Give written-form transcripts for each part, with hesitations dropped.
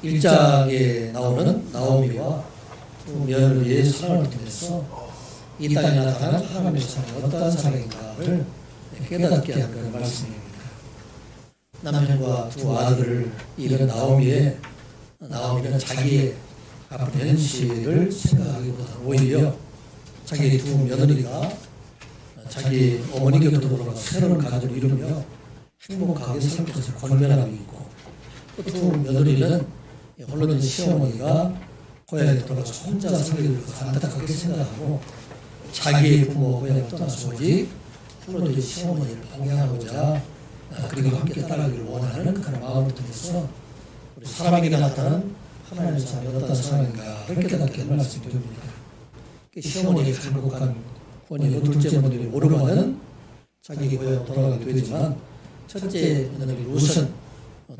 1장에 나오는 나오미와 두 며느리의 사랑을 통해서 이 땅에 나타나는 하나님의 사랑이 어떠한 사랑인가를 깨닫게 하는 그런 말씀입니다. 남편과 두 아들을 잃은 나오미는 자기의 아픈 현실을 생각하기보다는 오히려 자기 두 며느리가 자기 어머니 곁으로 돌아가 새로운 가족을 이루며 행복하게 살 것을 권면하고 있고, 또 두 며느리는 홀로 된 시어머니가 고향에 돌아가서 혼자 살기를 안타깝게 생각하고 자기의 부모 고향을 떠나서 오직 홀로 된 시어머니를 봉양하고자 그리고 함께 따라가기를 원하는 그런 마음을 통해서 우리 사람에게 나타나는 하나님의 사랑이 어떤 사랑인가를 깨닫게 하는 말씀이 됩니다. 시어머니의 행복한 본인의 둘째 며느리 오르반은 자기 고향으로 돌아가게 되지만 첫째 며느리 룻은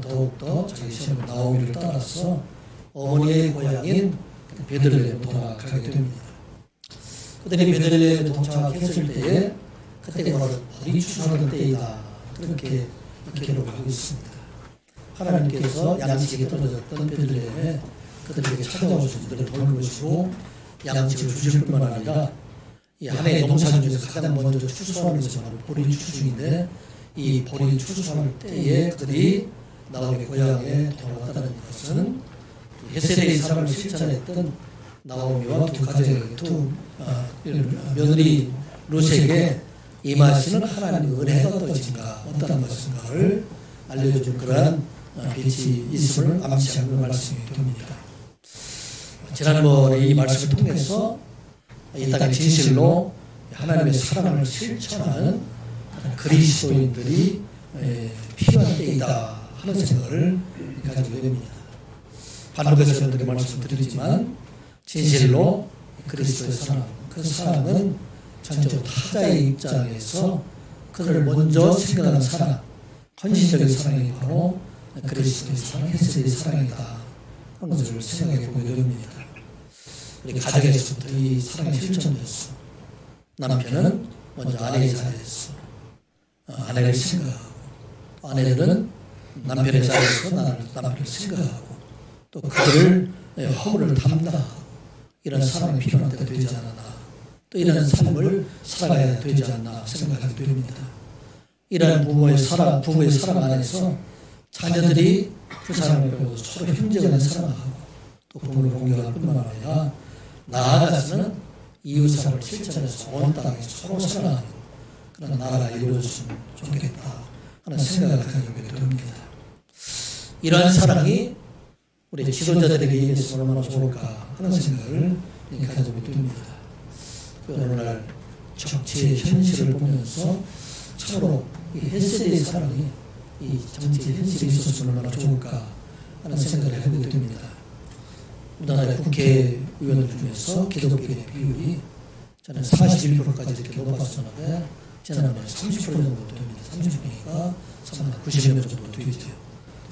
더욱더 자기 시어머니 나오미를 따라서 어머니의 고향인 베들레헴으로 돌아가게 됩니다. 그들이 베들레헴에 도착했을 때에 그때가 바로 벌이 추수하던 때이다, 그렇게 기록하고 있습니다. 하나님께서 양식이 떨어졌던 베들레헴에 그들에게 찾아오신 그들을 돌보시고 양식을 주실 뿐만 아니라 이 한 해의 농사 중에서 가장 먼저 추수하는 것이 바로 보리 추수인데, 이 보리 추수할 때에 그들이 나오미 고향에 돌아왔다는 것은 헤세드의 사랑을 실천했던 나오미와 두 가정의 두 며느리 룻에게 임하시는 하나님의 은혜가 어떠신가, 어떤 것인가를 알려준 그러한 빛이 있음을 암시하는 말씀이 됩니다. 지난번에 이 말씀을 통해서 이 땅의 진실로 하나님의 사랑을 실천하는 그리스도인들이 필요한 때이다 하는 생각을 가지게 됩니다. 반복해서 여러분들이 말씀드리지만 진실로 그리스도의 사랑, 그 사랑은 전적으로 타자의 입장에서 그들을 먼저 생각하는 사랑, 헌신적인 사랑이 바로 그리스도의 사랑, 헤세드의 사랑이다 하는 것을 생각해 보게 됩니다. 우리 가정에서부터 이 사랑이 실천됐어. 남편은 먼저 아내의 자리에서 아내를 생각하고, 아내들은 남편의 자리에서 남편을 생각하고, 또 그들을 허물을 담당하고, 이런 사랑이 필요한 때가 되지 않았나, 또 이런 삶을 살아가야 되지 않나 생각하게 됩니다. 이런 부부의 사랑 안에서 자녀들이 그 사랑을 배우고 서로 형제간에 사랑하고 또 부모를 공경할 뿐만 아니라 나아가서는 이웃사랑을 실천해서 온 땅에 서로 사랑하는 그런 나라가 이루어졌으면 좋겠다 하는 생각을 가지게 됩니다. 이러한 사랑이 우리 지도자들에게 임했으면 얼마나 좋을까 하는 생각을 가지게 됩니다. 오늘날 정치의 현실을 보면서 참으로 이 헤세드의 사랑이 이 정치의 현실에 있었으면 얼마나 좋을까 하는 생각을 하게 됩니다. 우리나라 국회의원들 중에서 기독교의 비율이 저는 41%까지 이렇게 높았었는데 지난번에 30% 정도 됩니다. 30%니까 90명 정도 되죠.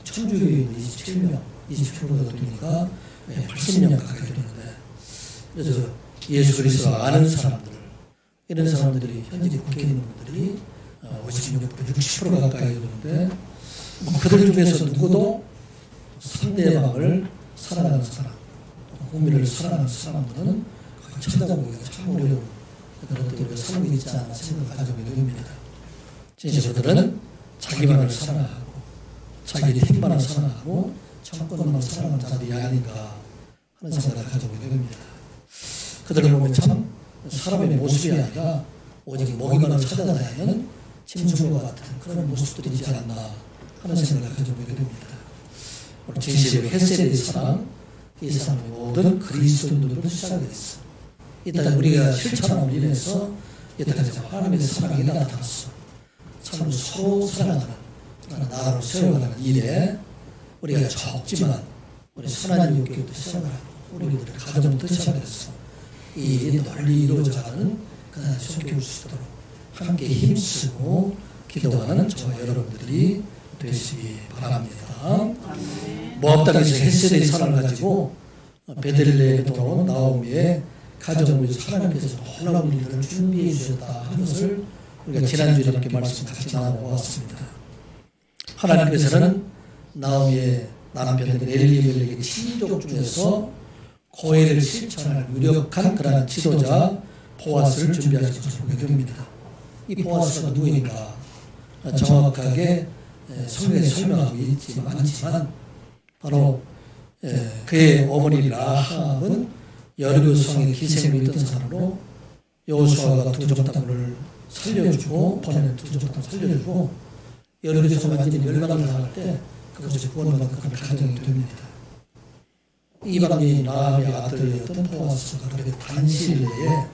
천주교인도 27명, 27%가 되니까 80명 가까이 되는데, 그래서 예수 그리스도를 아는 사람들, 이런 사람들이 현재 국회의원들이 56%, 60% 가까이 되는데, 그들 중에서 누구도 상대방을 사랑하는 사람, 국민을 사랑하는 사람들은 찾아보기가 참 어려운 그런 때가 살고 있지 않나 생각을 가지게 됩니다. 진짜 그들은 자기만을 사랑하고 자기 힘만을 사랑하고 정권만을 사랑하는 자들이 아닌가 하는 생각을 가지게 됩니다. 그들을 보면 참 사람의 모습이 아니라 오직 먹이만을 찾아다니는 짐승과 같은 그런 모습들이지 않나 하는 생각을 가지게 됩니다. 오늘 진실의 헤세드의 사랑, 이 사람의 모든 그리스도인들을 시작했어. 이 땅에 우리가 실천함으로 인해서 이 땅에서 하나님의 사랑이 나타났어. 참으로 서로 사랑하는 나라로 세워가는 일에 우리가 적지만 우리 선한 교회부터 시작을 하고 우리들의 가정부터 시작했어. 이 일이 널리 이루어져가는 그날 손겨울 수 있도록 함께 힘쓰고 기도하는 저와 여러분들이 되시기 바랍니다. 모압 땅에서 헤세드의 사랑을 가지고 베들레헴에 돌아온 나오미의 가정을 위해서 하나님께서 놀라운 일들을 준비해 주셨다 하는 것을 우리가 지난주에 이렇게 말씀 같이 나눠보았습니다. 하나님께서는 나오미의 남편 엘리멜렉의 친족 중에서 고해를 실천할 유력한 그러한 지도자 보아스를 준비하신 것을 보게 됩니다. 이 보아스가 누구인가 정확하게 성경에 설명하고 있지만 바로 그의 어머니 라합은 여리고 성의 기생으로 있던 사람으로 여호수아가 두 족장을 살려주고 보내는 두 족장을 살려주고 여리고 성을 완전히 멸망을 당할 때 그것이 구원받은 그런 가정이 됩니다. 이방인 라합의 아들이었던 보아스가 그렇게 단시일 내에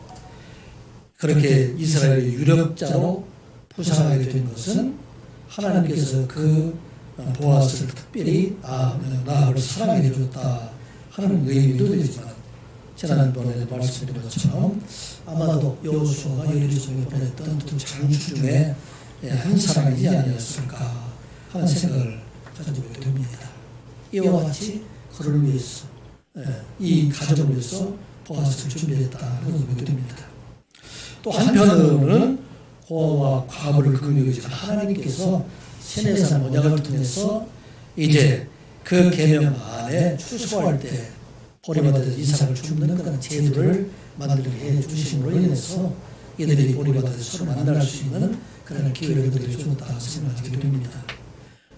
그렇게 이스라엘의 유력자로 부상하게 된 것은 하나님께서 그 보아스를 특별히 라합을 사랑해 주었다 하는 의미도 되지만 지난번에 말씀드린 것처럼 아마도 여호수아가 여리고성에 보냈던 두 장수 중에 한 사람이지 아니었을까 하는 생각을 가져보게 됩니다. 이와 같이 그를 위해서 이 가정을 위해서 보아스를 준비했다는 것을 보게 됩니다. 또 한편으로는 고아와 과부를 긍휼히 하나님께서 시내산 언약을 통해서 이제 그 계명 안에 추수할 때 보리밭에서 이삭을 줍는 그런 제도를 만들게 해 주심으로 인해서 이들이 보리밭에서 서로 만날 수 있는 그런 기회를 그들에게 주었다고 생각하게 됩니다.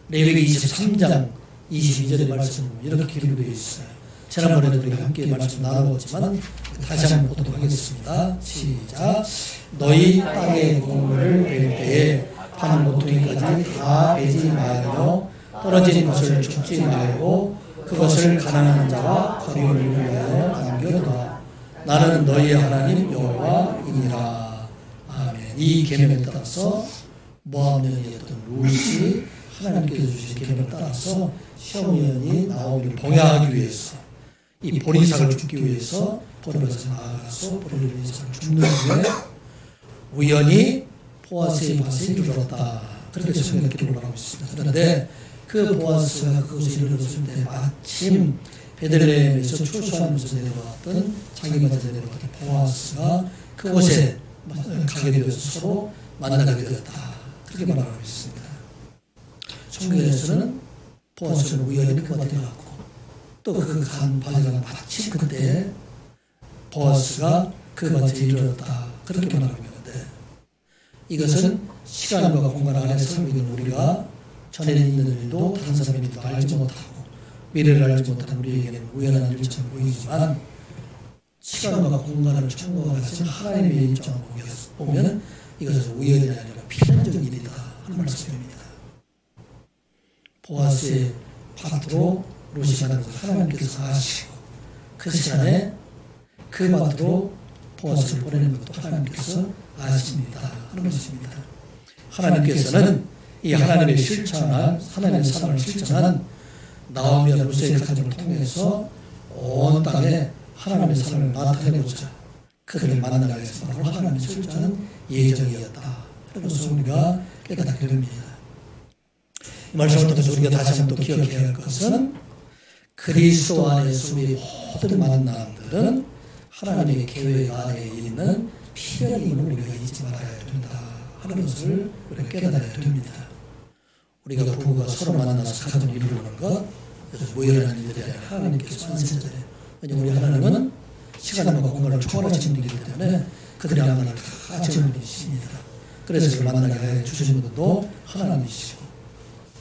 레위기 23장 22절의 말씀은 이렇게 기록되어 있어요. 지난번에도 우리가 함께 말씀 나누었지만 다시 한번 보도록 하겠습니다. 시작. 너희 땅의 곡물을 벨 때에 판 모퉁이까지 다 베지 말며 떨어진 것을 줍지 말고 그것을 가난한 자와 거리를 위하여 남겨두라. 나는 너희의 하나님 여호와이니라. 아멘. 이 계명에 따라서 모압년이었던 룻이 하나님께서 주신 계명을 따라서 시어머니 나오미를 봉양하기 위해서 이 보리삭을 줍기 위해서 보리밭에 나아가서 보리삭을 줍는 후에 우연히 보아스의 밭에 이르렀다. 그렇게 성경에 기록을 하고 있습니다. 그런데 그 보아스가 그곳에 이르렀을 때 마침 베들레헴에서 추수하면서 내려왔던 자기 밭에 내려왔던 보아스가 그곳에 가게 되어서 서로 만나게 되었다. 그렇게 말하고 있습니다. 성경에서는 보아스는 우연히 그 밭에 갔고 또 그 간 발견한 마침 그때 보아스가 그 밭에 이르렀다. 그렇게 말하고 있는데 이것은 시간과 공간 안에 살고 있는 우리가 전에 있는 일도 다른 사람이 알지 못하고 미래를 알지 못하는 우리에게는 우연한 일처럼 보이지만 시간과 공간을 청구하신 하나님의 입장을 보면 이것은 우연이 아니라 필연적인 일이다 하는 말씀입니다. 보아스의 밭으로 룻이 가는 것을 하나님께서 아시고 그 시간에 그 밭으로 보아스를 보내는 것도 하나님께서 아십니다 하는 것입니다. 하나님께서는 이 하나님의 실천한 하나님의 사랑을 실천한 나오미와 룻의 가정을 통해서 온 땅에 하나님의 사랑을 나타내고자 그들을 만나게 해서 바로 하나님의 실천한 예정이었다. 그래서 우리가 깨닫게 됩니다. 이 말씀을 통해서 우리가 다시 한번 또 기억해야 할 것은 그리스도 안에서 우리 모든 만남들은 하나님의 계획 안에 있는 필연임을 우리가 잊지 말아야 된다 하는 것을 우리가 깨달아야 됩니다. 우리가 부부가 서로 만나서 가정을 이루는 것 그래서 우연한 일들이 아니라 하나님께서 만세자예요. 왜냐하면 우리 하나님은 시간과 공간을 초월하신 분이기 때문에 그들의 하나님을 다 아시는 분이십니다. 그래서 그를 만나게 해 주신 분도 하나님이시고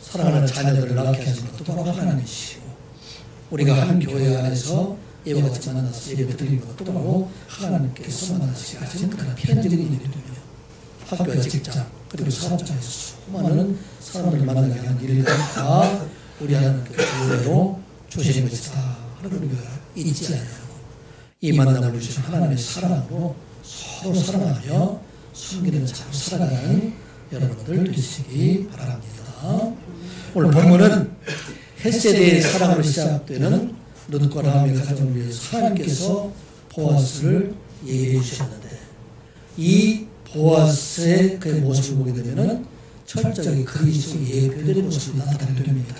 사랑하는 자녀들을 낳게 하신 것도 바로 하나님이시고 우리가 한 교회 안에서 예와 같이 만나서 예배 드리는 것도 바로 하나님께서 만나시게 하신 그런 필연적인 일이며 학교와 직장 그리고 사업장에서 수많은 사람들을 만나게 하는 일들이 다 우리 하나님께서 교회로 주시는 것이다 하는 우리가 잊지 않고 이 만남을 주신 하나님의 사랑으로 서로 사랑하며 숨기는 잘 살아가는 여러분들 되시기 바랍니다. 오늘 본문은 헷세대의 사랑으로 시작되는 룻과 라합의 가정을 위해서 하나님께서 보아스를 예비해 주셨는데 이 보아스의 그 모습을 보게 되면 철저하게 그리스도의 예표된 모습이 나타나게 됩니다.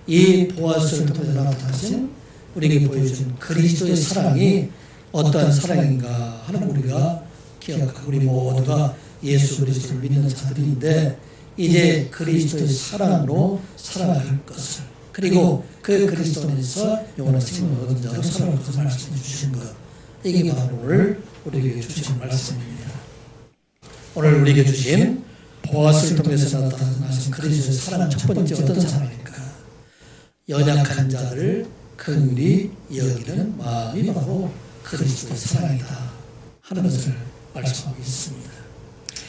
이 보아스를 통해 나타나신 우리에게 보여준 그리스도의 사랑이 어떠한 사랑인가 하는 우리가 기억하고 우리 모두가 예수 그리스도를 믿는 자들인데 이제 그리스도의 사랑으로 살아갈 것을 그리고 그 그리스도 안에서 영원한 생명을 얻은 자로 살아갈 것을 말씀해 주시는 것. 이게 바로 오늘 우리에게 주시는 말씀입니다. 오늘 우리에게 주신 보아스를 통해서 나타나신 그리스도의 사랑은 첫 번째 어떤 사랑입니까? 연약한 자들을 긍휼히 여기는 마음이 바로 그리스도의 사랑이다 하는 것을 말씀하고 있습니다.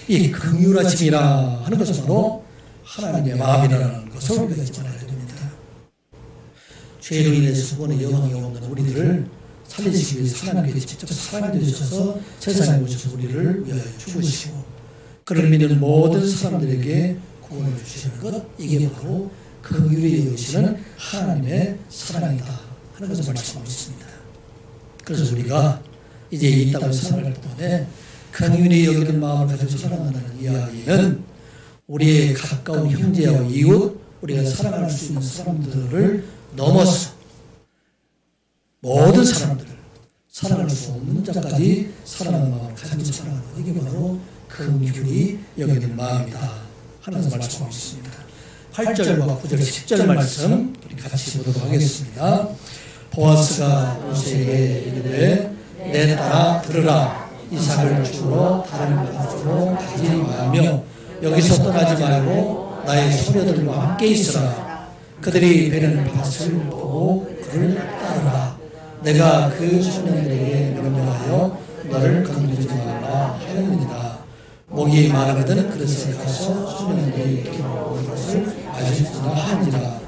이 긍휼하심이라 하는 것은 바로 하나님의 마음이라는 것을 우리가 잊지 말아야 됩니다. 죄로 인해서 수고는 여망이 없는 우리들을 살리시기 위해서 하나님께서 직접 사람이 되셔서 세상에 오셔서 우리를 위하여 죽으시고 그를 믿는 모든 사람들에게 구원을 주시는 것, 이게 바로 긍휼히 여기시는 하나님의 사랑이다 하는 것을 말씀하고 있습니다. 그래서 우리가 이제 이 땅을 살아갈 동안에 긍휼히 여기는 마음을 가지고 살아간다는 이야기는 우리의 가까운 형제와 이웃, 우리가 사랑할 수 있는 사람들을 넘어서 모든 사람들을 사랑할 수 없는 자까지 사랑하는 마음을 가지고 살아가는 것, 이게 바로 긍휼히 여기는 마음이다 하는 것을 말씀하고 있습니다. 8절과 9절, 10절 말씀 우리 같이 보도록 하겠습니다. 보아스가 롯에게 이르되 내 딸아 들으라. 이삭을 주로 다른 밭으로 가지 말며 여기서 떠나지 말고 나의 소녀들과 함께 있으라. 그들이 베는 밭을 보고 그를 따르라. 내가 그 소년들에게 명령하여 너를 건드리지 말라 하였느니라. 목이 마르거든 그릇에 가서 소년들이 먹은 것을 마시리라 하니라.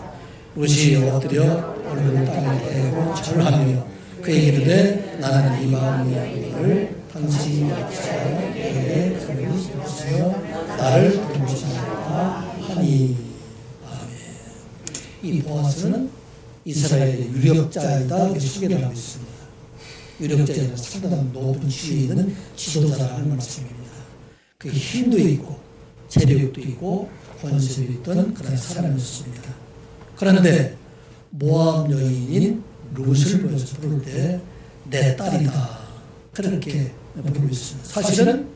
롯이 엎드려 얼굴을 땅에 대고 절하며 그에게 이르되 나는 이 마음의 일을 당신이 역사하여 내게 그를 주시며 나를 도우시리라 하니. 아멘. 이 보아스는 이스라엘의 유력자이다 이렇게 소개를 하고 있습니다. 유력자에는 상당한 높은 지위에 있는 지도자라는 말씀입니다. 그 힘도 있고 재력도 있고 권세도 있던 그런 사람이었습니다. 그런데 모압 여인인 룻을 보여서 부를 때 내 딸이다 그렇게 부르고 있습니다. 사실은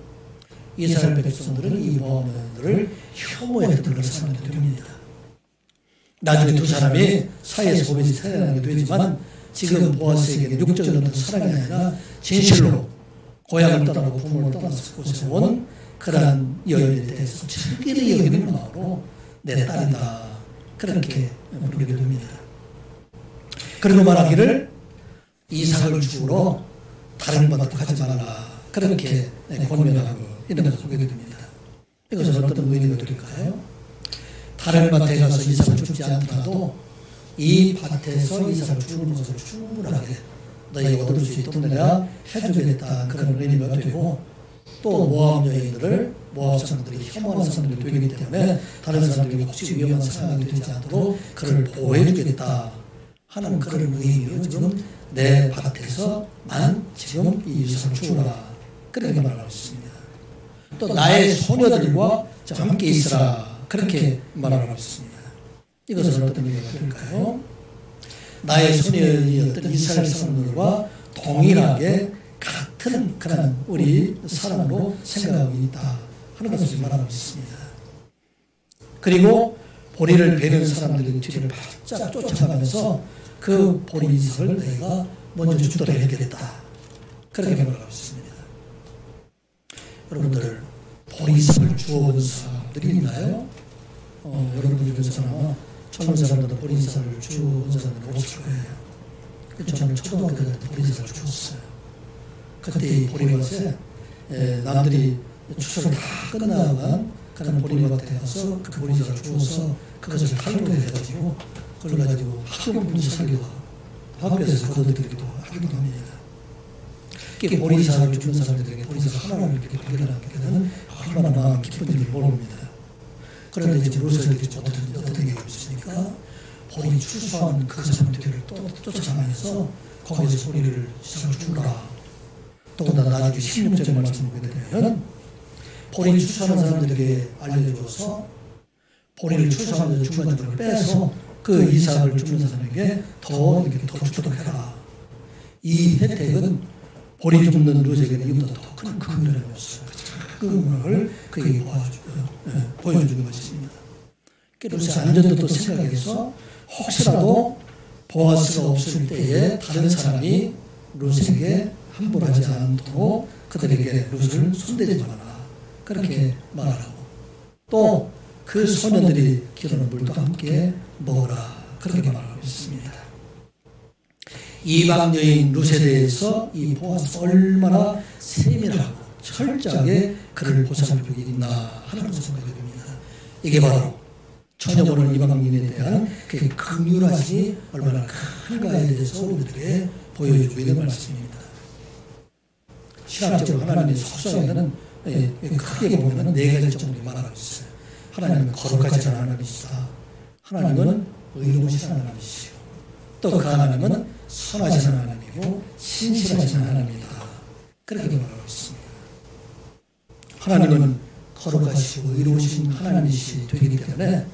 이스라엘 백성들은 이 모압 여인들을 혐오했던 그런 사람들이 됩니다. 나중에 두 사람이 사이에서 고백이 살아나게 되지만 지금 보아스에게는 육적인 어떤 사랑이 아니라 진실로 고향을 떠나고 부모를 떠나서 곳에 온 그러한 여인에 대해서 즐기는 여기는 마음으로 내 딸이다 그렇게 부르게 됩니다. 그리고 말하기를 이삭을 주우러 다른 밭으로 가지 말라 그렇게 권면하고 이런 것을 보게 됩니다. 이것은 어떤 의미가 될까요? 다른 밭에 가서 이삭을 줍지 않더라도 이 밭에서 이삭을 주는 것을 충분하게 너희가 얻을 수 있도록 내가 해주겠다 그런 의미가 되고, 또 모압 여인들을 모압 사람들이 혐오하는 사람들이 되기 때문에 다른 사람들이 혹시 위험한 상황이 되지 않도록 그를 보호해주겠다 하는 그런 의미로 지금 내 밭에서만 지금 이 이삭을 주라 그렇게 말하고 있습니다. 또 나의 소녀들과 함께 있으라 그렇게 말하고 있습니다. 이것은 어떤 의미가 될까요? 나의 소녀였던 이스라엘 사람들과 동일하게 같은 그런 우리 사람으로 생각하고 있다 하는 것을 말하고 있습니다. 그리고 보리를 베는 사람들의 뒤를 바짝 쫓아가면서 그 보리 이삭을 내가 먼저 죽도록 해야겠다 그렇게 말하고 있습니다. 여러분들 보리 이삭을 주워본 사람들이 있나요? 여러분들 중에서 아마 젊은 사람들은 보리 이삭을 주워본 사람들은 없을 거예요. 저는 초등학교 때 보리 이삭을 주웠어요. 그때 이 보리밭에 남들이 추석을 다 끝나간 그런 보리밭에 가서 그 보리밭을 주워서 그것을 탈부를 해가지고 그걸 가지고 학교분들 살기도 하고 학교에서 거둬들이기도 하기도 합니다. 이렇게 보리밭을 주는 사람들에게 보리밭 하나를 이렇게 발견하게 되면 얼마나 마음 기쁜지를 모릅니다. 그런데 지금 롯에게 어떤 게 있으니까 보리 추수하는 그 사람 뒤를 또 쫓아가면서 거기서 보리를 시작을 주라. 더군다나 나중에 16절의 말씀을 보게 되면 보리 추수하는 사람들에게 알려줘서 보리를 추수하면서 중간중간에 빼서 그 이삭을 주는 사람에게 더 주도록 해라. 이 혜택은 보리 줍는 롯에게는 이보다 더 큰 긍휼이었어요. 그 문화를 그에게 보여주는 것입니다. 롯의 안전도 또 생각해서 혹시라도 보아스가 없을 때에 다른 사람이 룻에게 함부로 하지 않도록 그들에게 룻을 손대지 말아라. 그렇게 말하고 또 그 소년들이 기르는 물도 함께 먹어라. 그렇게 말하고 있습니다. 이방 여인 룻에 대해서 이 보아스가 얼마나 세밀하고 철저하게 그를 보살피고 있나 하는 것을 생각이 됩니다. 이게 바로 처녀보는 이방인에 대한 그 긍휼하심이 얼마나 큰가에 대해서 우리들에게 보여주고 있는 말씀입니다. 신학적으로 하나님의 속성에는 크게 보면 네 가지 정도로 말하고 있어요. 하나님은 거룩하신 하나님이시다. 하나님은 의로우신 하나님이시고 또 그 하나님은 선하신 하나님이고 신실하신 하나님이다. 그렇게 말하고 있습니다. 하나님은 거룩하시고 의로우신 하나님이시 되기 때문에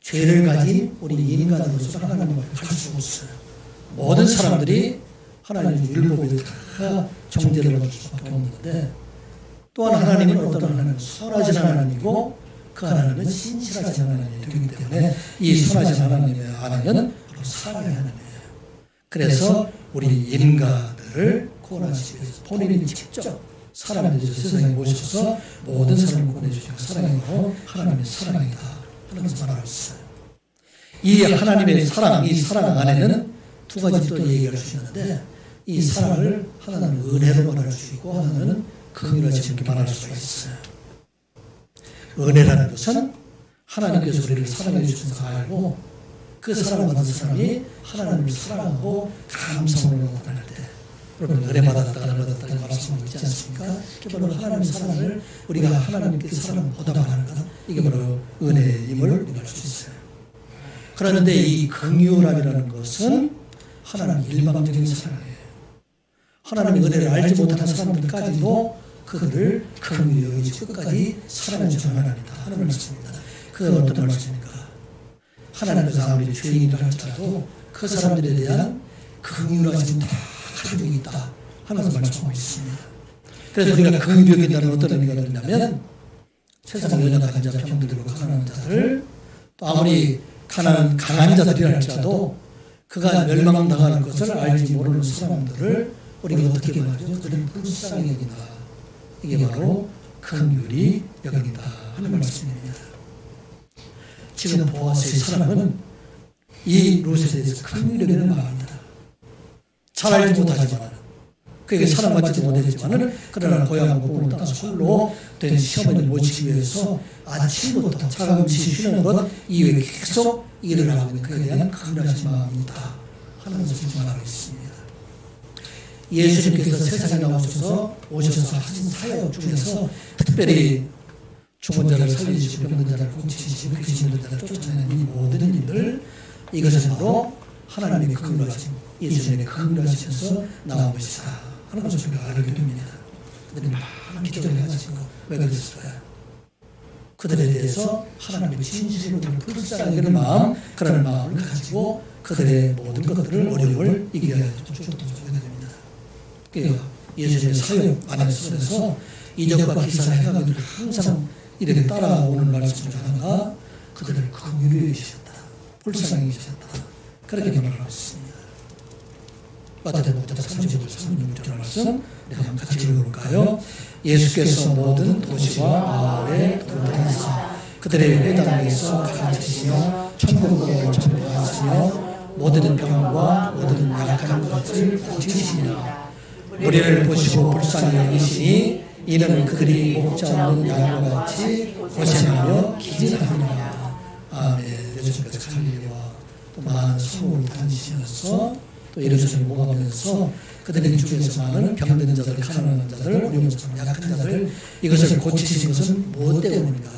죄를 가진 우리 인간으로서 하나님을 갈 수 없어요. 모든 사람들이 하나님의 율법에 다 정죄를 받을 수밖에 없는데 또한 하나님은 어떤 하나님, 선하신 하나님이고 그 하나님은 신실하신 하나님이 되기 때문에 이 선하신 하나님의 안에는 바로 사랑의 하나님이에요. 그래서 우리 인간들을 구원하시기 위해서 본인이 직접 사람을 되셔서 세상에 오셔서 모든 사람을 구원해주시고 사랑으로 하나님의 사랑이다 하는 것을 말하고 있어요. 이 하나님의 사랑, 이 사랑 안에는 두 가지 또 얘기할 수 있는데 이 사랑을 하나는 은혜로 말할 수 있고 하나는 긍휼하심 이렇게 말할 수가 있어요. 은혜라는 것은 하나님께서 우리를 사랑해 주셔서 알고 그 사랑받은 사람이 하나님을 사랑하고 감사함을 나타낼 때 여러분 은혜 받았다 말씀하고 있지 않습니까? 이게 바로 하나님의 사랑을 우리가 하나님께 사랑을 보답하는 것 이게 바로 은혜임을 우리가 알 수 있어요. 그런데 이 긍휼함이라는 것은 하나님 일방적인 사랑이에요. 하나님의 은혜를 알지 못하는 사람들까지도 그들을 긍휼히 여기지 끝까지 사랑해 주는 하나님이다 하는 말씀입니다. 그건 어떤 말씀입니까? 하나님께서 아무리 죄인이라 할지라도 그 사람들에 대한 긍휼하심이 다 가지고 있다 하는 것을 말씀하고 있습니다. 그래서 우리가 긍휼히 여긴다는 어떤 의미가 되냐면 세상 연약한 자, 병들고 가난한 자들 또 아무리 강한 자들이라 할지라도 그가 멸망당할 것을 알지 모르는 사람들을 우리가 어떻게 말하죠? 그들은 불쌍히 여긴다. 이게 바로 긍휼히 여긴다 하는 말씀입니다. 지금 보아스의 사랑은 이 룻에 대해서 긍휼히 여기는 마음입니다. 잘 알지 못하지만 그에게 사랑받지 못했지만 그러나 고향과 봄을 따서 홀로 된 시어머니를 모시기 위해서 아침부터 차가움없이 쉬는 것 이외에 계속 일을 하고 있는 그에 대한 긍휼하신 마음이다 하는 것을 말하고 있습니다. 예수님께서 세상에 나오셔서 하신 사역 중에서 특별히 죽은 자를 살리시고 병든 자를 고치시고 귀신 들린 자를 쫓아내는 이 모든 일들 이것은 바로 하나님의 긍휼하심 예수님의 긍휼하셔서 나온 것이다 하는 것을 우리가 알게 됩니다. 그들이 많은 기도를 해가지고 왜 그랬을까요? 그들에 대해서 하나님의 진실을 불쌍히 여기는 마음 그런 마음을 가지고 그들의 모든 것들을 어려움을 이겨야 쫓아오게 됩니다. 예수님의 사역 안에서 이적과 기사를 행하기를 항상 이렇게 따라오는 말씀 중 하나가 그들을 긍휼히 여기셨다. 불쌍히 여기셨다. 그렇게 말하고 있습니다. 마태복음 30절 36절 말씀 한번 같이 읽어볼까요? 예수께서 모든 도시와 마을에 돌아다니사 그들의 회당에서 가르치시며 천국을 전파하시며 모든 병과 모든 약한 것을 고치시니라. 무리를 보시고 불쌍히 여기시니 이는 그들이 목자 없는 양과 같이 고생하며 기진하느니라. 아멘. 예수께서 갈릴리와 또 많은 성읍을 다니시면서 또 예루살렘 오가면서 그들의 중에서 많은 병든 자들, 가난한 자들, 어려운 자들, 약한 자들 이것을 고치신 것은 무엇 때문인가?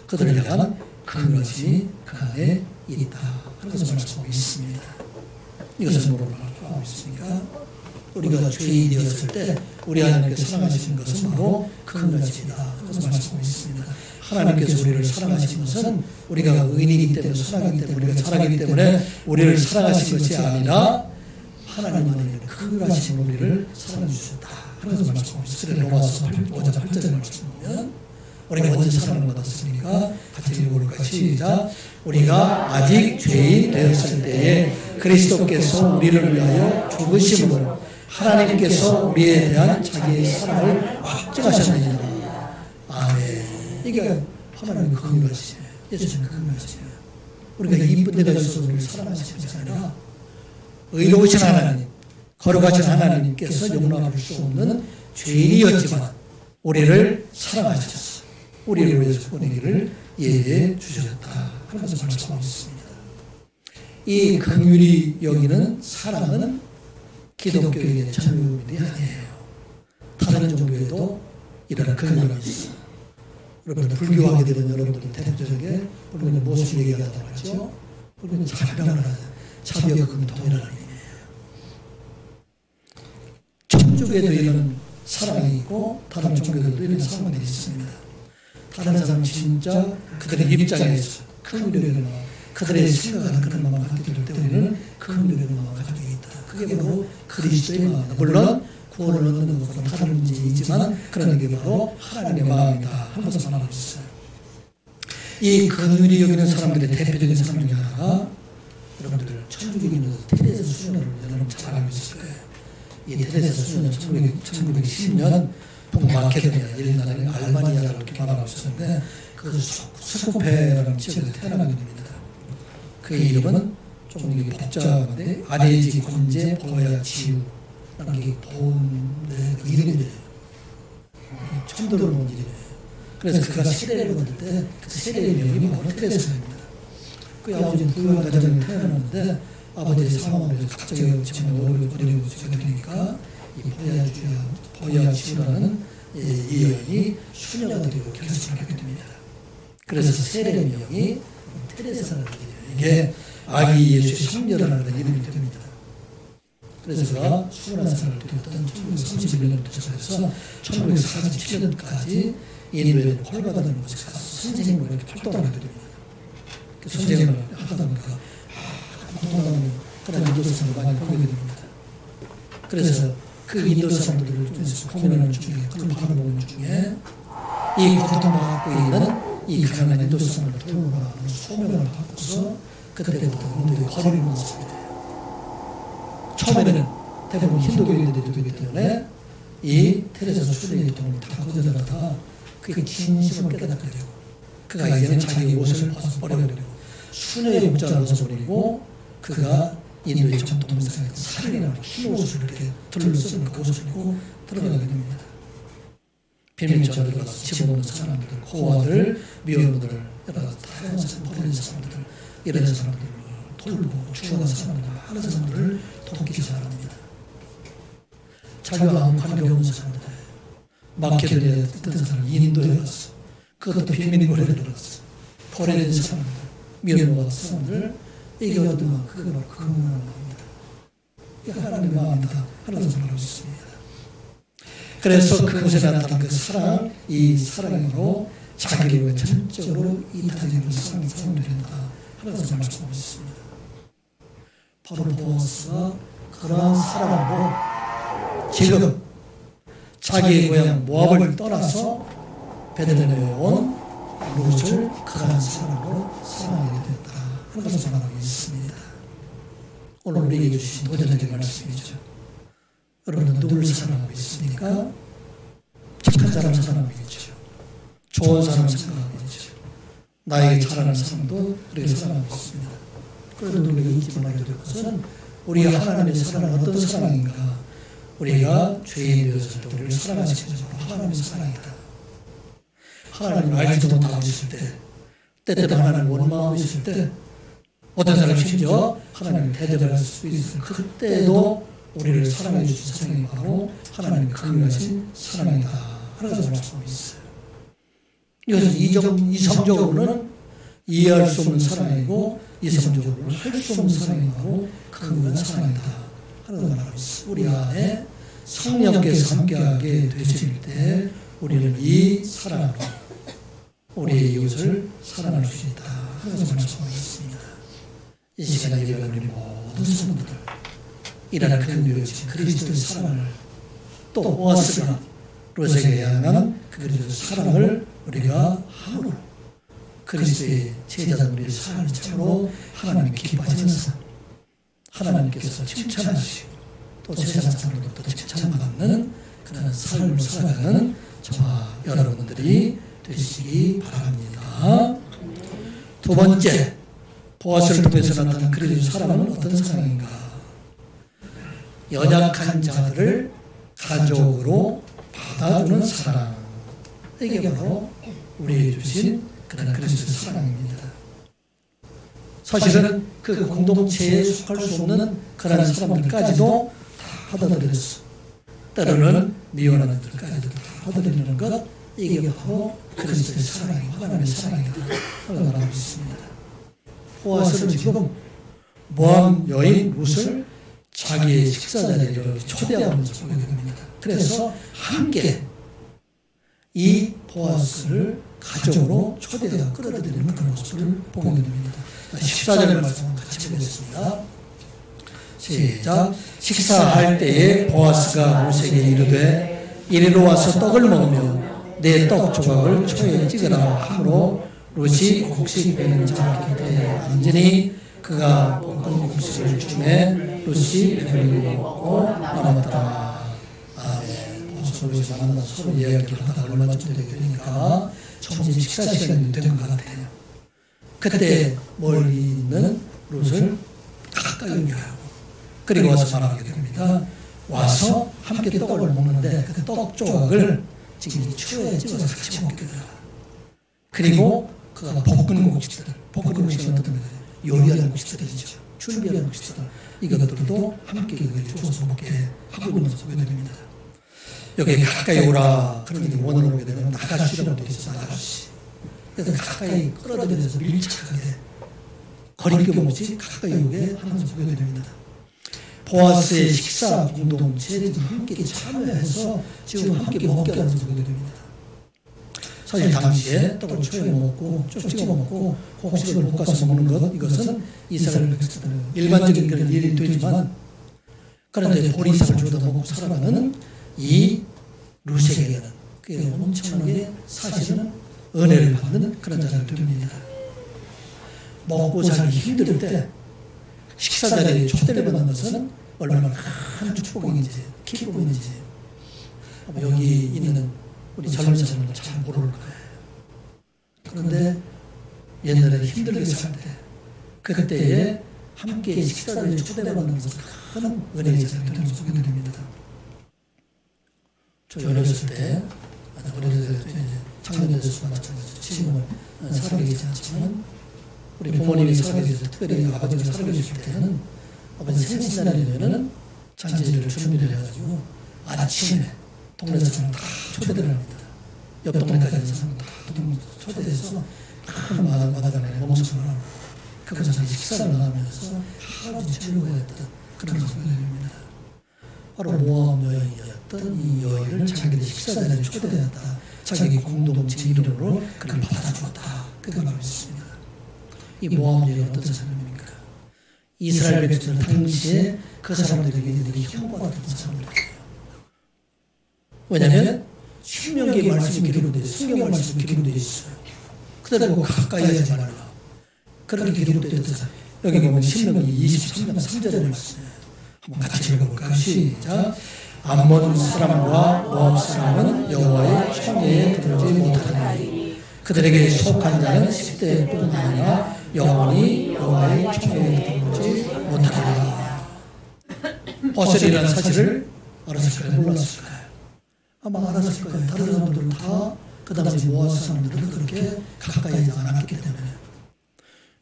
그들을 향한 긍휼하심이 그 안에 있다 하는 것을 말씀하고 있습니다. 이것을 뭐로 말하고 있습니까? 우리가 죄인이었을 때 우리 하나님께서 사랑하시는 것은 바로 긍휼하심이다 하는 것을 말씀하고 있습니다. 하나님께서 우리를 사랑하신 것은 우리가 의인이기 때문에 사랑하기 때문에 우리가 잘하기 때문에 우리를 사랑하신 것이 아니라 하나님 안에 긍휼하신 우리를 사랑해 주셨다 하는 것을 말씀하고 있습니다. 로마서 5장 8절에 말씀하면 우리가 언제 사랑을 받았습니까? 같이 읽어볼까요? 시작. 우리가 아직 죄인 되었을 때에 그리스도께서 우리를 위하여 죽으심으로 하나님께서 우리에 대한 자기의 사랑을 확증하셨느니라. 아멘. 이게 하나님의 긍휼하시죠. 예수님의 긍휼하시죠. 우리가 이쁜 데가 있어서 우리를 사랑하시는 것이 아니라 의로우신 하나님, 거룩하신 하나님께서 용납할 수 없는 죄인이었지만 우리를 사랑하셔서 우리를 위해서 보내기를 예비해 주셨다 하는 것을 말씀하고 있습니다. 이 긍휼히 여기는 사랑은 기독교의 전부들이 아니에요. 다른 종교에도 이런 긍휼이 있어요. 여러분들 불교하게 되면 여러분들 대표적인 불교는 무엇을 얘기하다고 하죠? 불교는 자비라고 하죠. 자비와 금통이라는 의미예요. 천주교에도 이런 사랑이 있고 다른 종교들도 이런 사랑이 있습니다. 다른 사람은 진짜 그들의 입장에서 긍휼이나 그들의 생각하는 그런 마음을 갖게 될 때 우리는 긍휼이라는 마음을 가지고 있다. 그게 바로 그리스도의 마음이다. 물론 구원을 얻는 것과는 다른 문제이지만 그런 게 바로 하나님의 마음이다 하는 것을 말하고 있어요. 이 긍휼히 여기는 사람들의 대표적인 사람 중에 하나가 여러분들 천주교인은 테레사 수녀를 여러분 잘 알고 있을 거예요. 이 테레사 수녀는 1910년 북마케도니아 옛날에 알바니아라고 이렇게 말하고 있었는데 그 스코페라는 지역에서 태어나게 됩니다. 그의 이름은 좀 복잡한데 아레지 곤제 보야 지우 라는 게 도움의 이름이래요. 처음 들어보는 이름이에요. 그래서 그가 세례를 받을 때 그 세례의 명이 바로 테레사입니다. 그 아버지는 부유한 가정에 태어났는데 아버지의 상황으로 갑자기 지금 어려워지게 되니까 이 보야지우라는 이 여인이 수녀가 되고 결혼을 하게 됩니다. 그래서 세례의 명이 테레사라는 이름이에요. 이게 아기 예수의 성녀라는 이름이 됩니다. 그래서 그가 21살을 되었던 1931년부터 시작해서 1947년까지 인도에 홀가다는 곳에 가서 선생님으로 이렇게 활동을 하게 됩니다. 그 선생님을 하다 보니까 고통하는 그런 인도 사람을 많이 보게 됩니다. 그래서 그 인도 사람들을 통해서 고민하는 중에 그걸 바라보는 중에 이 고통받고 있는 이 가난한 인도 사람을 돌보라 하는 소명을 받고서 그때부터 인도에 거리를 나섰습니다. 처음에는 대부분 힌두교인들이 되기 때문에 이 테레사 수녀의 도움을 다 거절하다가 그의 진심을 깨닫게 되고 그가 이제는 자기의 옷을 벗어버리게 되고 수녀의 목자를 벗어버리고 그가 인도의 전통 문화에 살이라는 흰 옷을 이렇게 둘러쓰는 그 옷을 입고 들어가게 됩니다. 비밀전에 들어가서 집어먹는 사람들, 고아들, 미혼모들, 여러 다양한 버리는 사람들, 이런 사람들을 돌보고 죽어간 사람들, 많은 사람들을 돕기 시작합니다. 자기와 아무 관계 없는 사람들, 마케도니아에 있던 사람, 인도에 갔어. 그것도 비밀거리를 들었어. 버리는 사람들, 미혼모가 사람들, 이게 어떤 그게 바로 긍휼합니다. 이게 하나님의 마음이다 하는 것을 말하고 있습니다. 그래서 그곳에 나타난 그 사랑, 이 사랑으로 자기를 전적으로 이타적으로 사랑이 된다 하는 것을 말씀하고 있습니다. 바로 보아스가 그러한 사랑으로 지금 자기의 고향 모압을 떠나서 베들레헴에 온 롯을 그러한 사랑으로 사랑하게 됐다 하는 것을 말하고 있습니다. 오늘 우리에게 주신 도전적인 말씀이죠. 여러분은 누구를 사랑하고 있습니까? 착한 사람 사랑하고 있죠. 좋은 사람 사랑하고 있죠. 나에게 잘하는 사람도 우리가 사랑하고 있습니다. 그래도 우리가 잊지 말아야 될 것은 우리가 하나님의 사랑은 어떤 사랑인가? 우리가 죄인 되었을 때 우리를 사랑하시는 하나님의 사랑이다. 하나님을 알지도 못하고 있을 때, 때때로 하나님을 원망하고 있을 때, 어떤 사람이 심지어 하나님을 대적할 수 있을 그때도 우리를 사랑해 주신 사랑이 바로 하나님의 긍휼하신 사랑이다 하는 것을 말씀하고 있어요. 이것은 이성적으로는 이해할 수 없는 사랑이고 이성적으로는 할 수 없는 사랑이 바로 긍휼한 사랑이다 하는 것을 말하고 있어요. 우리 안에 성령께서 함께하게 되실 때 우리는 이 사랑으로 우리의 이웃을 사랑할 수 있다 하는 것을 말씀하고 있습니다. 이 시간에 예배하는 우리 모든 성도들 이러한 긍휼하신 그리스도의 사랑을 또 보아스가 롯에게 향한 그 그리스도의 사랑을 우리가 함으로 그리스도의 제자된 우리의 삶을 참으로 하나님이 기뻐하시는 삶, 하나님께서 칭찬하시고 또 세상 사람들로부터 칭찬받는 그런 삶을 살아가는 저와 여러분들이 되시기 바랍니다. 두 번째, 보아스를 통해서 나타난 그리스도의 사랑은 어떤 사랑인가? 연약한 자들을 가족으로 받아주는 사랑. 이게 바로 우리에게 주신 그런 그리스도의 사랑입니다. 사실은 그 공동체에 속할 수 없는 그런 사람들까지도 다 받아들였어. 때로는 미워하는 들까지도 다 받아들이는 것, 이게 바로 그리스도의 사랑이고 하나님의 사랑이다 라고 말하고 있습니다. 보아스는 지금 모함 여인 룻을 자기의 식사 자리에 초대하면서 보게 됩니다. 그래서 함께 이 보아스를 가족으로 초대하고 끌어들이는 그런 모습을 보게 됩니다. 식사 자리의 말씀 같이 보겠습니다. 시작. 식사할 때에 보아스가 룻에게 이르되 이리로 와서 떡을 먹으며 내 떡 조각을 초에 찍으라 하므로 룻이 곡식 베는 자 곁에 앉으니 그가 볶은 곡식을 주매 룻이 배불리 먹고 남았더라. 서로 만나서 서로 이야기를 하다가 얼마쯤 되니까 점심 식사 시간이 된 것 같아요. 그때 멀리 있는 룻을 가까이 하고 그리고 와서 말하게 됩니다. 와서 함께 떡을 먹는데 그 떡 조각을 지금 추에 찍어서 같이 먹게 되더라. 그리고 그가 볶은 곡식들, 볶은 곡식은 어떤 거예요? 요리하는 곡식들이죠. 준비하는 곡식들. 이것들도 함께 주어서 먹게 하고 있는 모습을 보게 됩니다. 여기 가까이 오라 그러는데 원으로 보게 되면 나가시라고 되어 있어요. 나가시. 그래서 가까이 끌어들여서 밀착하게 거리낌 없이 가까이 오게 하는 모습을 보게 됩니다. 보아스의 식사 공동체에 함께 참여해서 지금 함께 먹게 하는 모습을 보게 됩니다. 사실 당시에 떡을 초에 먹고 쭉 찍어 먹고 곡식을 볶아서 먹는 것, 이것은 이스라엘 백성들은 일반적인 그런 일이 되지만, 그런데 보리쌀을 주워 먹고 살아가는 이 룻에게는 그게 엄청나게 사실은 은혜를 받는 그런 자가 됩니다. 먹고 살기 힘들 때 식사 자리에 초대를 받는 것은 얼마나 큰 축복인지 기쁨인지 여기 있는 우리 젊은 사람은 잘 모를 거예요. 그런데 옛날에 힘들게 살 때 그때에 함께 식사 자리에 초대받는 것은 큰 은혜의 자리가 되는 것을 보게 됩니다. 저 어렸을 때, 어렸을 때 청년들도 마찬가지죠. 지금은 살아계시지 않지만 우리 부모님이 살아계실 때, 특별히 아버지가 살아계실 때는 아버지 생신날이면은 잔치를 준비를 해가지고 아침에 동네 사람 다 초대를 합니다. 옆 동네까지 있는 사람 다 초대해서 큰 마당에 몸속을 하고 그것을 식사를 하면서 아주 즐거워했던 그런 모습을 보여줍니다. 바로 모함 여인이었던 이 여인을 자기들 식사 자리에 초대했다. 자기 공동체 이름으로 그를 받아주었다. 그걸 말하고 있습니다. 이 모함 여인은 어떤 사람입니까? 이스라엘 백성들 당시에 그 사람들에게 혐오받았던 사람들이에요. 왜냐하면 신명기의 말씀이 기록되어 있어요. 성경 말씀이 기록되어 있어요. 그대로 가까이 하지 말라. 그렇게 기록되어 있어요. 여기 보면 신명기 23장 3절의 말씀이에요. 한번 같이 읽어볼까요? 시작. 암몬 사람과 모압 사람은 여호와의 총회에 들어오지 못하리니 그들에게 속한 자는 10대 뿐 아니라 영원히 여호와의 총회에 들어오지 못하리라. 보아스라는 사실을 알았을까요? 몰랐을까요? 아마 알았을 거예요. 다른 사람들은 다 그 당시 모압 사람들은 그렇게 가까이 하지 않았기 때문에.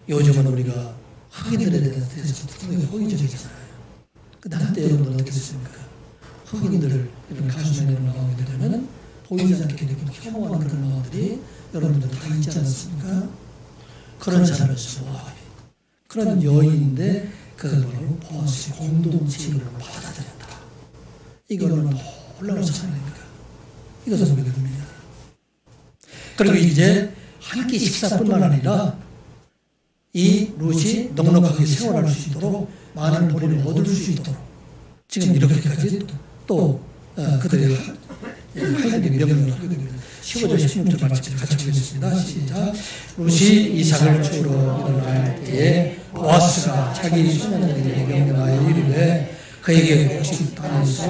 요즘은 우리가 흑인들에 대해서 상당히 호의적이잖아요. 근데 한때 여러분은 어떻게 됐습니까? 흑인들 이런 가수면에 나오게 되면 보이지 않게 되게 혐오하는 그런 마음들이 여러분들 다 있지 않았습니까? 그런 사람에서 그런 여인인데 그걸 바로 보아스의 공동체를 받아들였다. 이거 얼마나 놀라운 사람입니까? 이것을 보게 됩니다. 그리고 이제 한 끼 식사뿐만 아니라 이 룻이 넉넉하게 생활할 수 있도록 많은 보리를 얻을 수 있도록 지금 이렇게까지 또 그들의 하나님의 명령을 하게 됩니다. 15절 16절 말씀 같이 보겠습니다. 시작. 룻이 이삭을 주우러 일어날 때에 보아스가 자기 소년에게 명령하여 이르되 그에게 곡식 땅에서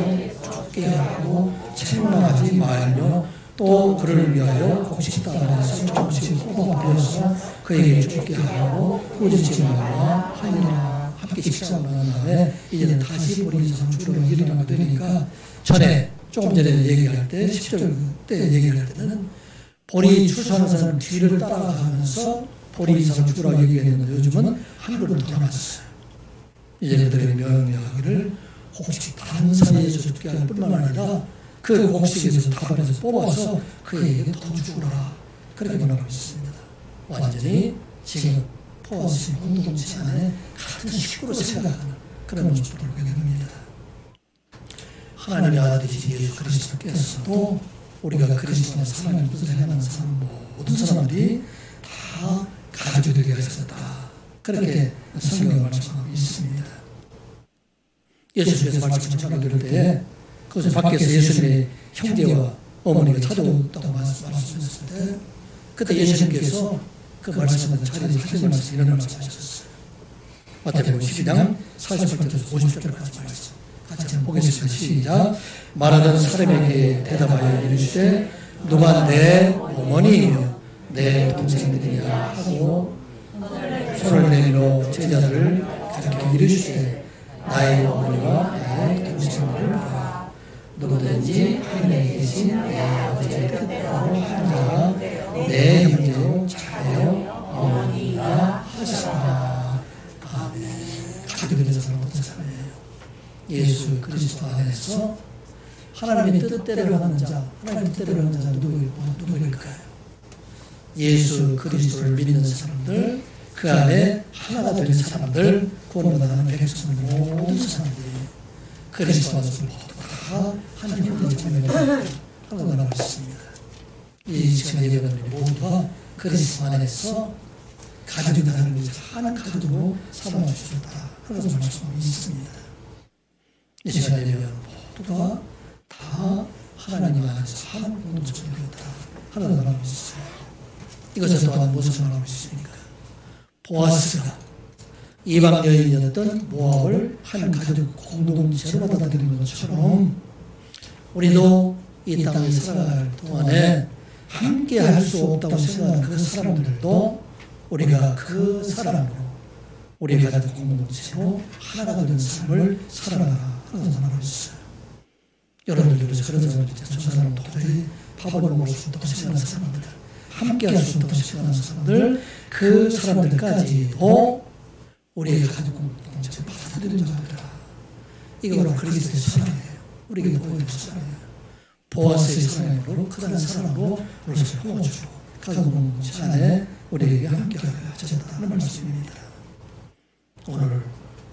쫓게 하고 책망하지 말며 또 그를 위하여 곡식 땅에서 조금씩 뽑아버려서 그에게 쫓게 하고 꾸짖지 말라 하니라. 함께 식사를 한 다음에 이제는 다시 보리 이삭을 주우러 일어나게 되니까 전에 조금 전에 얘기할 때 10절 때 얘기할 때는 보리 추수하는 사람 뒤를 따라가면서 보리 이삭을 주우라고 얘기했는데 요즘은 한 그릇 더 남았어요. 이제 그들의 명령하기를 곡식 단 사이에서 죽게 할 뿐만 아니라 그 곡식에서 다발에서 뽑아서 그에게 더 주라. 그렇게 말하고 있습니다. 완전히 지금 포함된 공동체 안에 같은 식구로 생각하는 그런 모습을 보게 됩니다. 하나님의 아들이신 예수 그리스도께서도 우리가 그리스도 안에서 하나님의 뜻을 행하는 사람 모든 사람들이 다 가족이 되게 하셨다. 그렇게 성경을 말씀하고 있습니다. 예수님께서 말씀을 전하게 될 때 그것을 밖에서 예수님의 형제와 어머니가 찾아온다고 말씀하셨을 때 그때 예수님께서 그 말씀을 자리에서 하신 말씀 이런 말씀하셨어요. 마태복음 12장 48절에서 50절까지 말씀 같이 한번 보겠습니다. 시작. 말하던 사람에게 대답하여 이르시되 누가 내 어머니이며 내 동생들이냐 하고 손을 내밀어 제자들을 가리켜 이르시되 나의 어머니와 나의 동생들을 보라. 누구든지 하늘에 계신 내 아버지의 뜻대로 하는 자가 내 형제요 자매요 어머니라 하시라. 아멘. 가족이 되는 사람은 어떤 사람이에요? 예수 그리스도 안에서 하나님의 뜻대로 하는 자, 하나님의 뜻대로 하는 자는 누구일까요? 예수 그리스도를 믿는 사람들, 그 안에 하나가 된 사람들, 구원받는 백성 모든 사람들이 그리스도 안에서 모두 다 하나님 형제 자매가 하나가 나와 있습니다. 이 시간 예배하는 우리 모두가 그리스도 안에서 가족이 나를 위해서 하나님 가족으로 삼아 주셨다. 그래서 말씀하고 있습니다. 이 시간 예배하는 모두가 다 하나님 안에서 하나님 공동체가 되었다. 하나가 나와 있어요. 이것을 또한 무엇을 말하고 있습니까? 보아스가 이방 여인이었던 모압을 한 가족 공동체로 받아들이는 것처럼 우리도 이 땅을 살아갈 동안에 함께 할 수 없다고 생각하는 그 사람들도 우리가 그 사람으로 우리 가족 공동체로 하나가 되는 삶을 살아가라 하는 말하고 있어요. 여러분들 중에서 그런 사람들 있잖아요. 저 사람은 도저히 밥을 먹을 수 없다고 생각하는 사람들, 함께 할 수 없다고 생각하는 사람들, 그 사람들까지도 우리의 가족 공동체를 받아들이는 자들이라. 이거 바로 그리스도의 사랑이에요. 우리에게 보여준 사랑이에요. 보아스의 사랑으로 크다는 사랑으로 우리를 품어주고 가족 공동체 안에 우리에게 함께하게 하셨다는 말씀입니다. 오늘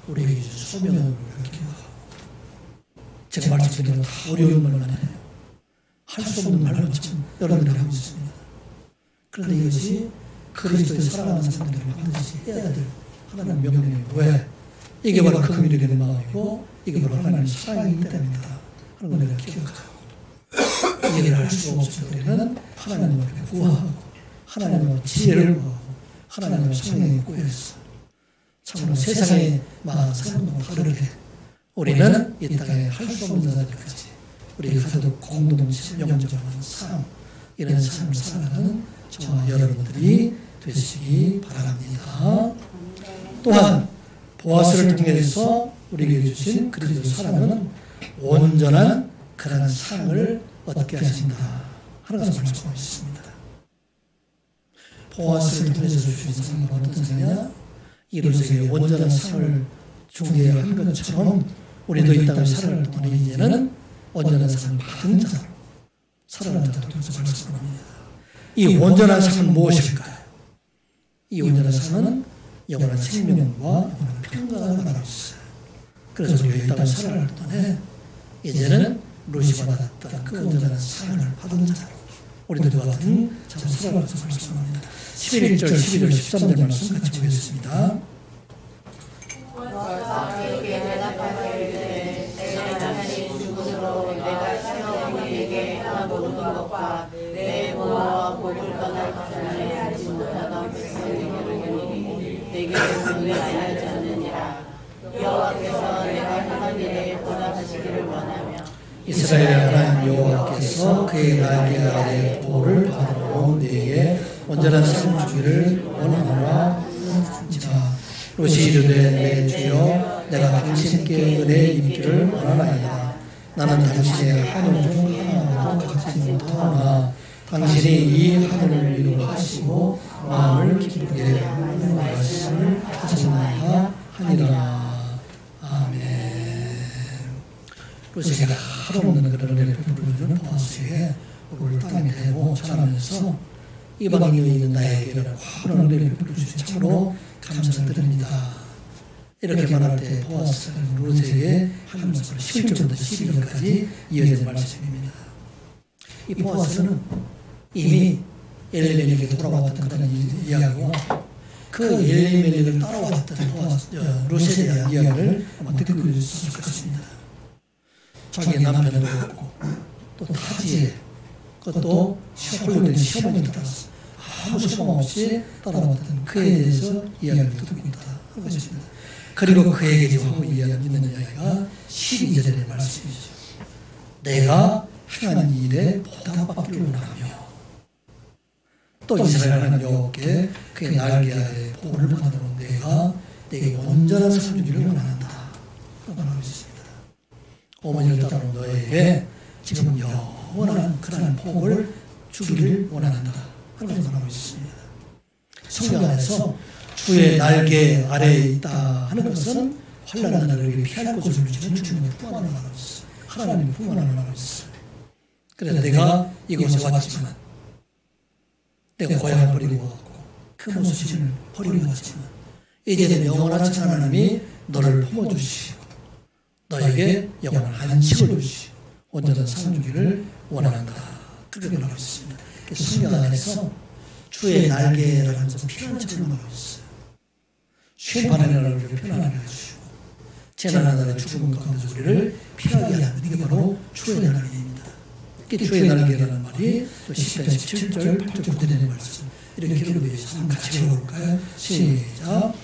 우리에게 주신 소명을 기억하고 제가 말씀드리는 다 어려운 말만 해요. 할 수 없는 말만 지금 여러분들이 하고 있습니다. 그런데 이것이 그리스도의 사랑하는 사람들이 반드시 해야 될 하나님의 명령이에요. 왜? 이게 바로 긍휼이 되는 마음이고 이게 바로 하나님의 사랑이기 때문이다 하는 걸 내가 기억하고 이해를 할 수 없을 때 우리는 하나님을 구하고 하나님의 지혜를 구하고 하나님의 성령을 구해서 참으로 세상의 사람과 다르게 우리는 이 땅에 할 수 없는 자들까지 우리 가족 공동체 영접하는 삶, 이런 삶을 살아가는 저와 여러분들이 되시기 바랍니다. 또한 보아스를 통해서 우리에게 주신 그리스도의 사랑은 온전한 그런 상을 얻게 하신다 하는 것을 말씀하고 있습니다. 보아스를 통해서 주신 상은 어떤 상이냐? 이루세계 온전한 상을 주게 한 것처럼 우리도 이 땅을 살아갈 동안 이제는 온전한 상을 받은 자로 살아가는 자로 말씀합니다. 이 온전한 상은 무엇일까요? 이 온전한 상은 영원한 생명과 영원한 평강을 말하고 있어요. 그래서 우리가 이 땅을 살아갈 동안에 이제는 룻이 받았던 그 온전한 상을 받은 자로 우리도 그 같은 자로 살아갈 것을 말씀합니다. 11절, 12절, 13절 말씀 같이 보겠습니다. 것과 내 보화와 복을 떠날 것을 알지 못하던 백성에게로 내게 분명히 알지 않느니라. 여호와께서 내가 행한 일에 보답하시기를 원하며 이스라엘 하나님 여호와께서 그의 날개 아래 보호를 받으러 온 내게 온전한 삶을 주기를 원하노라 하는지라. 롯이 이르되 내 주여 내가 당신께 은혜 입기를 원하나이다. 나는 당신의 하늘 중 하나도 갖지 못하오나 당신이 이 하늘을 이루하시고 마음을 기쁘게 하는 말씀을 하시나이다 하니라. 아멘. 롯에게 하도 없는 그런 은혜를 베풀어주는 보아스에게 얼굴을 땅에 대고 전하면서 이방인이 있는 나에게는 과분한 은혜를 베풀어주신 참으로 감사를 드립니다. 이렇게 말할 때 보아스는 롯에게 한 말씀을 11절부터 12절까지 이어지는 말씀입니다. 이 보아스는 이미 엘리멜렉에게 돌아왔던 그런 이야기고 그 엘리멜렉을 따라왔던 롯에 대한 이야기를 아마 듣고 있었을 것입니다. 자기의 남편을 보았고 또 타지에 그것도 홀로된 시어머니를 따라서 아무 소망 없이 따라왔던 그에 대해서 이야기를 듣고 있다 하는 것입니다. 그리고 그에게 지금 하고 있는 이야기가 12절의 말씀이죠. 내가 행한 일에 보답받기를 원하며 또 이스라엘 하나님 여호와께 그의 날개 아래 보호를 받으러 내가 내게 온전한 삶을 주기를 원한다 라고 말하고 있습니다. 어머니를 따르는 너에게 지금 영원한 그러한 복을 주기를 원한다 하는 것을 말하고 있습니다. 성경 안에서 주의 날개 아래에 있다 하는 것은 환난한 날을 피할 곳을 주시는 주님의 품 안을 말하고 있어요. 하나님의 품 안을 말하고 있어요. 그래서 내가 이곳에 왔지만 내가 고향을 버리고 왔고 그 모습을 버리고 왔지만 이제는 영원한 하나님이 너를 품어주시고 너에게 영원한 안식을 주시고 온전한 삶을 주기를 원한다. 그렇게 말하고 있습니다. 성경 안에서 주의 날개라는 것은 피난처를 말하고 있어요. 심판의 날을 편안하게 해주시고 재난의 날에 죽음 가운데서 우리를 피하게 하는 이게 바로 주의 날개입니다. 주의 날개라는 말이 또 10편 17절 8절 9절의 말씀 이렇게 기록되어 있습니다. 같이 읽어볼까요? 시작.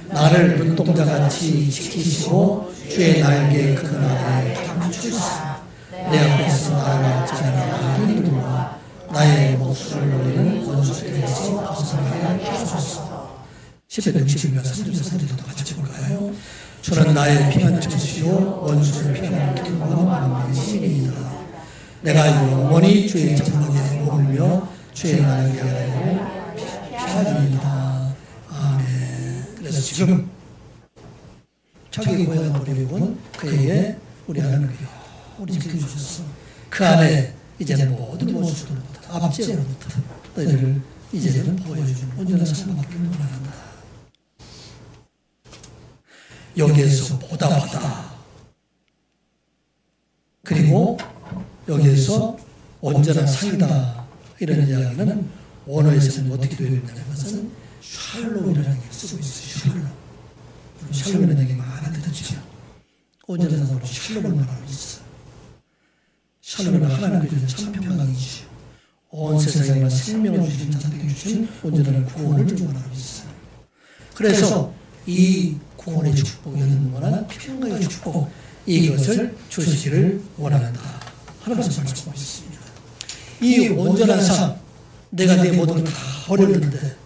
나를 눈동자같이 지키시고 주의 날개 그 나라에 감추사 내 앞에서 나를 지나가는 이들과 나의 목숨을 노리는 원수들에서 벗어나게 하소서. 10편 61편 3절 4절도 같이 볼까요? 주는 나의 피난처시요 원수를 피하는 견고한 마음의 신이니이다. 내가 영원히 주의 장막에 머물며 주의 날개 아래로 피하리이다. 아멘. 그래서 지금 자기 고향을 버리고 온 그에게 우리 하나님을 영원히 지켜주셔서 그 안에 이제는 모든 원수들로부터 압제로부터 너희를 이제는 보호해주는 온전한 삶을 받기를 원한다. 여기에서 보답하다. 그리고 여기에서 온전한 상이다. 이런 이야기는 원어에서는 어떻게 되어 있냐는 것은 샬롬이라는 게 쓰고 있어요. 샬롬. 샬롬이라는 얘기 많이 듣죠. 온전한 상으로 샬롬을 말하고 있어요. 샬롬은 하나님께서 참 평강이시오. 온 세상에만 생명을 주신 자들에게 주신 온전한 구원을 주문하고 있어요. 그래서 이 구원의 축복, 영원한 평강의 축복 이것을 주시기를 원한다 하는 것을 말씀하고 있습니다. 이 온전한 삶, 내가 내 모든 걸 다 버렸는데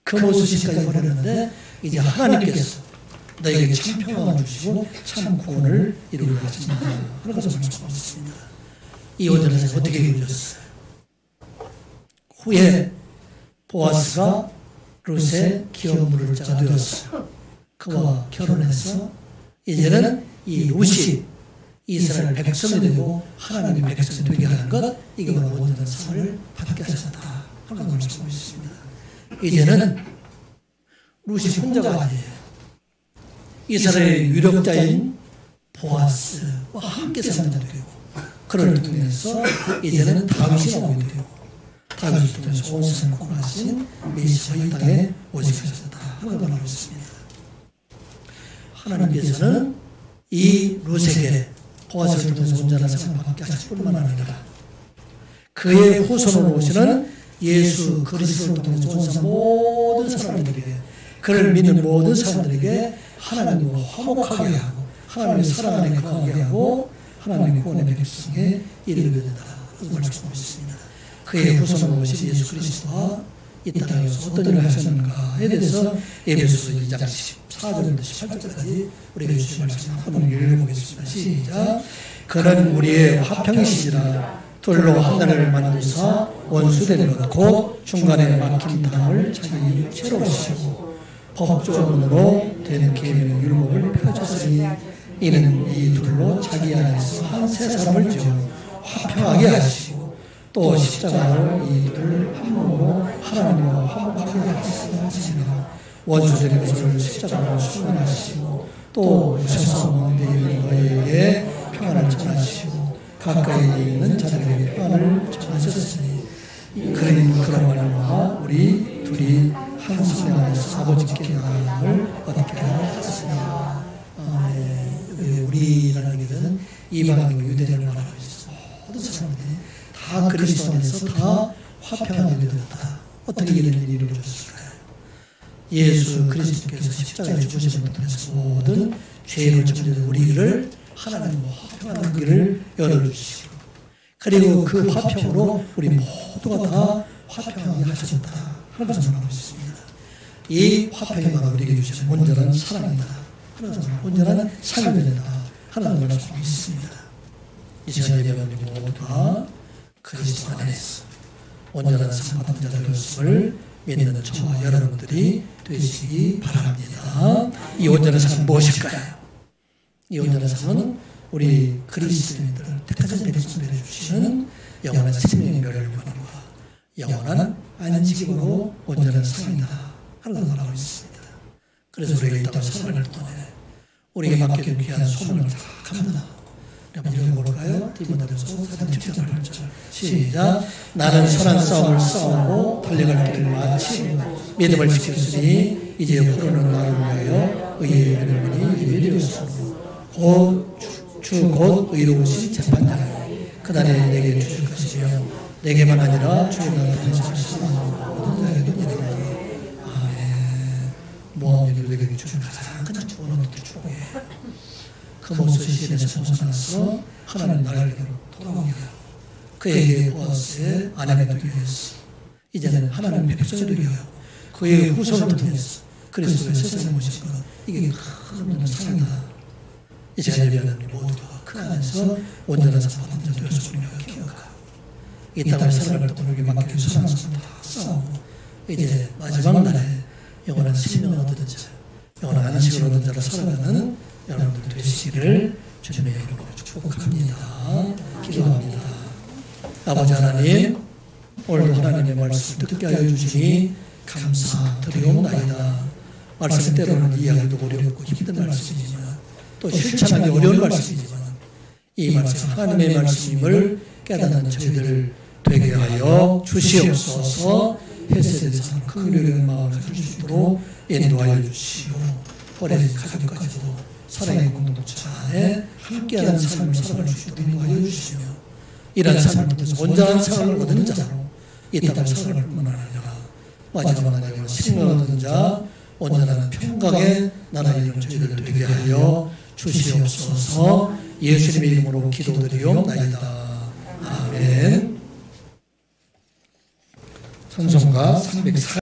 그 모습까지 버렸는데 이제 하나님께서 너에게 참 평강을 주시고 참 구원을 이루게 하십니다 하는 것을 말씀하고 있습니다. 이 온전한 삶이 어떻게 이루어졌어요? 후에 보아스가 롯의 기업 물을 자가 되었어요. 그와 결혼해서 이제는 이 롯이 이스라엘 백성이 되고 하나님의 백성이 되게 하는 것, 이게 바로 온전한 삶을 받게 하셨다 하는 걸 말씀하고 있습니다. 이제는 롯이 혼자가 아니에요. 이스라엘의 유력자인 보아스와 함께 사는 자도 되고 그를 통해서 이제는 다윗이 나오게 되고 다윗을 통해서 온 세상을 구원하신 메시아가 이 땅에 오시셨다 하는 걸 알고 있습니다. 하나님께서는 이 롯에게 보아스를 통해서 온전한 삶을 받게 하실 뿐만 아니라 그 그의 후손으로 오시는 예수 그리스도를 통해서 온 사람 모든 사람들에게, 그를 믿는 모든 사람들에게 하나님과 화목하게 하고 하나님의 사랑 안에 거하게 하고 하나님의 구원의 백성에 이르게 된다. 그 말씀하고 있습니다. 그의 후손으로 오신 예수 그리스도가 이 땅에서 어떤 일을 하셨는가에 대해서 에베소서 2장 14절부터 18절까지 우리가 주신 말씀 한번 읽어보겠습니다. 시작. 그는 우리의 화평이시니라. 둘로 하늘을 만드사 원수된 것 곧 중간에 막힌 땅을 자기 육체로 오시고 법조문으로 된 계명의 율법을 펴줬으니 이는 이 둘로 자기 안에서 한 세 사람을 지어 화평하게 하시고 또 십자가로 이 둘 한 몸으로 하나님과 화목하게 하시니라. 원수된 것을 십자가로 순환하시고 또 오셔서 먼 데 있는 너희에게 평안을 전하시고 가까이 있는 자들에게 평안을 전하셨으니 그런 말로 우리 둘이 한 성령 안에서 아버지께 나음을 얻게 하셨습니다. 우리라는 것은 이방인과 유대인을 말하고 있어요. 모든 사람들이 다 그리스도 안에서 다 화평하게 되었다. 어떻게 이런 일이 이루어졌을까요? 예수 그리스도께서 십자가에 죽으심을 통해서 모든 죄를 졌는 우리를 하나님과 화평하는 길을 열어주시고, 그리고 그 화평으로 우리 모두가 다 화평하게 하셨다 하는 것을 말하고 있습니다. 이 화평이 바로 우리에게 주신 온전한 사랑이다, 온전한 삶이다 하는 것을 말하고 있습니다. 이 시간 예배하는 우리 모두가 그리스도 안에서 온전한 삶 받은 자 되었음을 믿는 저와 여러분들이 되시기 바랍니다. 이 온전한 삶은 무엇일까요? 이 온전한 삶은 우리 그리스도인들 택하신 백성들에게 주시는 영원한 생명의 멸류관과 영원한 안식으로 온전한 삶이다 하는 것을 말하고 있습니다. 그래서 우리가 이 땅을 살아갈 동안에 우리에게 맡겨진 귀한 소명을 다 갑니다. 한번 읽어볼까요? 디모데전서 4장 7절 8절 시작. 나는 선한 싸움을 싸우고 달려갈 길을 마치고 믿음을 지켰으니 이제 앞으로는 나를 위하여 의의 멸류관이 예비되었으므로 곧 의로우신 재판자라. 그날에 내게 주실 것이며 내게만 아니라 주의 나라에 사시는 모든 자에게도 이르리니. 아멘. 모함이 우리에게 주신 가장 큰 축복은 어떤 축복이에요? 그 모습의 시련에서 벗어나서 하나님 나라에게로 돌아오게 하고 그에게 보아스의 아내가 되게 했어. 이제는 하나님 백성이 되게 하고 그의 후손을 통해서 그리스도의 세상에 모신 것, 이게 큰 온전한 삶이다. 이 시간 예배하는 우리 모두가 그 안에서 온전한 삶 받은 자 되어서 우리가 기억하고 이 땅을 살아갈 동안 우리에게 맡겨진 선한 삶을 다 싸우고 이제 마지막 날에 영원한 생명을 얻은 자, 영원한 안식을 얻은 자로 살아가는 여러분들 되시기를 주님의 이름으로 축복합니다. 기도합니다. 아버지 하나님, 오늘도 하나님의 말씀을 듣게 하여 주시니 감사드리옵나이다. 말씀 때로는 이해하기도 어렵고 힘든 말씀이지만 또 실천하기 어려운 말씀이지만 이 말씀 하나님의 말씀임을 깨닫는 저희들 되게 하여 주시옵소서. 헬스에서 큰 은혜의 마음을 가질 수 있도록 인도하여 주시고 올해 가족까지도 사랑의 공동체 안에 함께하는 삶을 살아갈 수 있도록 인도하여 주시며 이러한 삶을 통해서 온전한 삶을 얻은 자로 이 땅을 살아갈 뿐만 아니라 마지막 날에 생명을 얻은 자 온전한 평강의 나라의 이름 저희들 되게 하여 주시옵소서. 예수님의 이름으로 기도드리옵나이다. 아멘. 찬송가 304